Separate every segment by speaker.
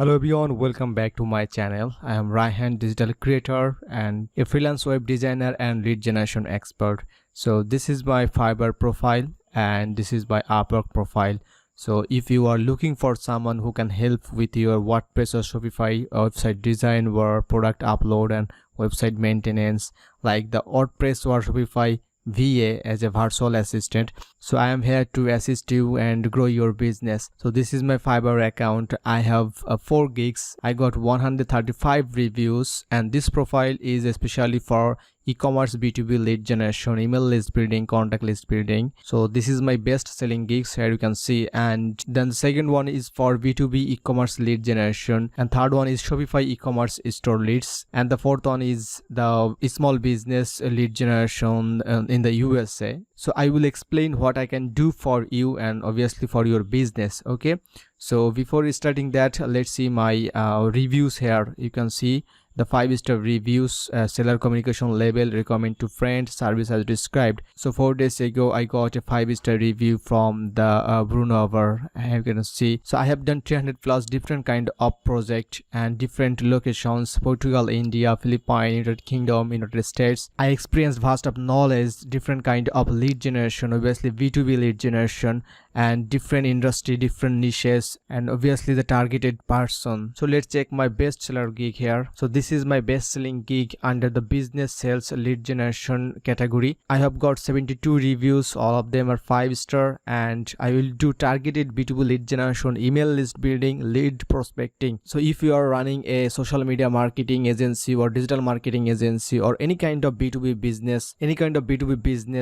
Speaker 1: Hello everyone, welcome back to my channel. I am Raihan, digital creator and a freelance web designer and lead generation expert. So this is my Fiverr profile and this is my Upwork profile. So if you are looking for someone who can help with your WordPress or Shopify website design or product upload and website maintenance like the WordPress or Shopify VA as a virtual assistant, so I am here to assist you and grow your business. So this is my Fiverr account. I have 4 gigs. I got 135 reviews, and this profile is especially for e-commerce, B2b lead generation, email list building, contact list building. So this is my best selling gigs here you can see, and then the second one is for B2b e-commerce lead generation, and third one is Shopify e-commerce store leads, and the fourth one is the small business lead generation in the USA. So I will explain what I can do for you and obviously for your business. Okay, so before starting that, let's see my reviews here. You can see the 5-star reviews, seller communication level, recommend to friends, service as described. So 4 days ago I got a 5-star review from the Brunover. You can see, so I have done 300 plus different kind of project and different locations: Portugal, India, Philippines, United Kingdom, United States. I experienced vast of knowledge, different kind of lead generation, obviously B2B lead generation, and different industry, different niches, and obviously the targeted person. So let's check my best seller gig here. So this is my best selling gig under the business sales lead generation category. I have got 72 reviews, all of them are 5-star, and I will do targeted B2B lead generation, email list building, lead prospecting. So if you are running a social media marketing agency or digital marketing agency or any kind of B2B business,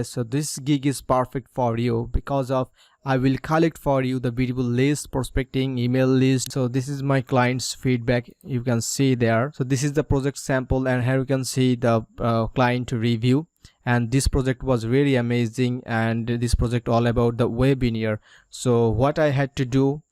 Speaker 1: so this gig is perfect for you because of I will collect for you the B2B list, prospecting, email list. So this is my client's feedback, you can see there. So this is the project sample, and here you can see the client review, and this project was really amazing, and this project all about the webinar. So what I had to do,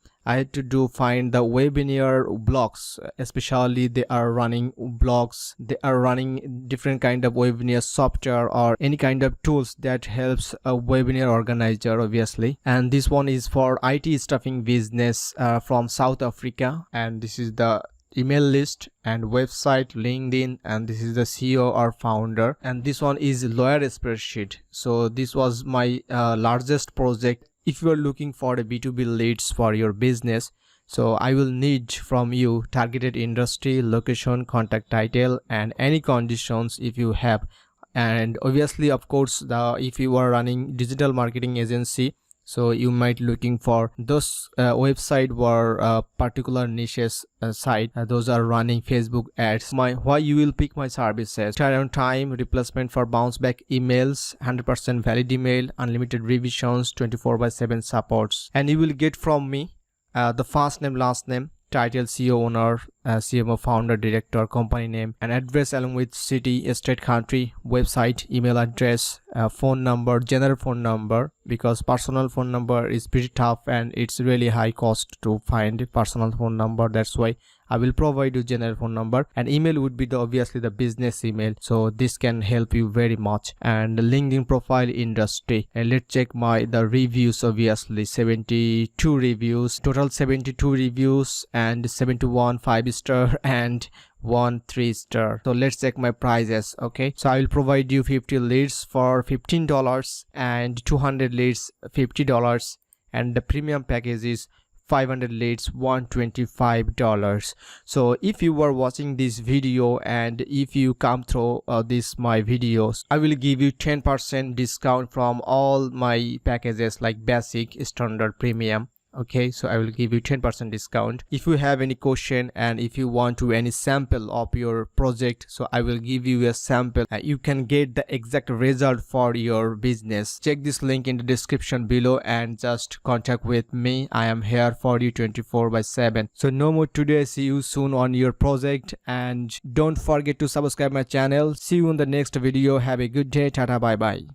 Speaker 1: find the webinar blogs, especially they are running blogs, they are running different kind of webinar software or any kind of tools that helps a webinar organizer obviously. And this one is for IT staffing business from South Africa, and this is the email list and website, LinkedIn, and this is the CEO or founder, and this one is lawyer spreadsheet. So this was my largest project. If you are looking for a B2B leads for your business, so I will need from you targeted industry, location, contact title, and any conditions if you have. And obviously, of course, if you are running digital marketing agency, so you might looking for those website or particular niches site, those are running Facebook ads. Why you will pick my services: turnaround time, replacement for bounce back emails, 100% valid email, unlimited revisions, 24/7 supports, and you will get from me the first name, last name, title, CEO, owner, CMO, founder, director, company name, and address along with city, state, country, website, email address, phone number, general phone number, because personal phone number is pretty tough and it's really high cost to find a personal phone number. That's why I will provide you general phone number, and email would be the obviously the business email. So this can help you very much. And the LinkedIn profile, industry, and let's check the reviews. Obviously 72 reviews, total 72 reviews, and 71 5-star and 1 3-star. So let's check my prices. Okay, so I will provide you 50 leads for $15 and 200 leads $50, and the premium package is 500 leads $125. So if you were watching this video and if you come through my videos, I will give you 10% discount from all my packages like basic, standard, premium. Okay, so I will give you 10% discount. If you have any question and if you want to any sample of your project, so I will give you a sample. You can get the exact result for your business. Check this link in the description below and just contact with me. I am here for you 24/7. So no more today. See you soon on your project, and don't forget to subscribe my channel. See you in the next video. Have a good day. Tata, bye bye.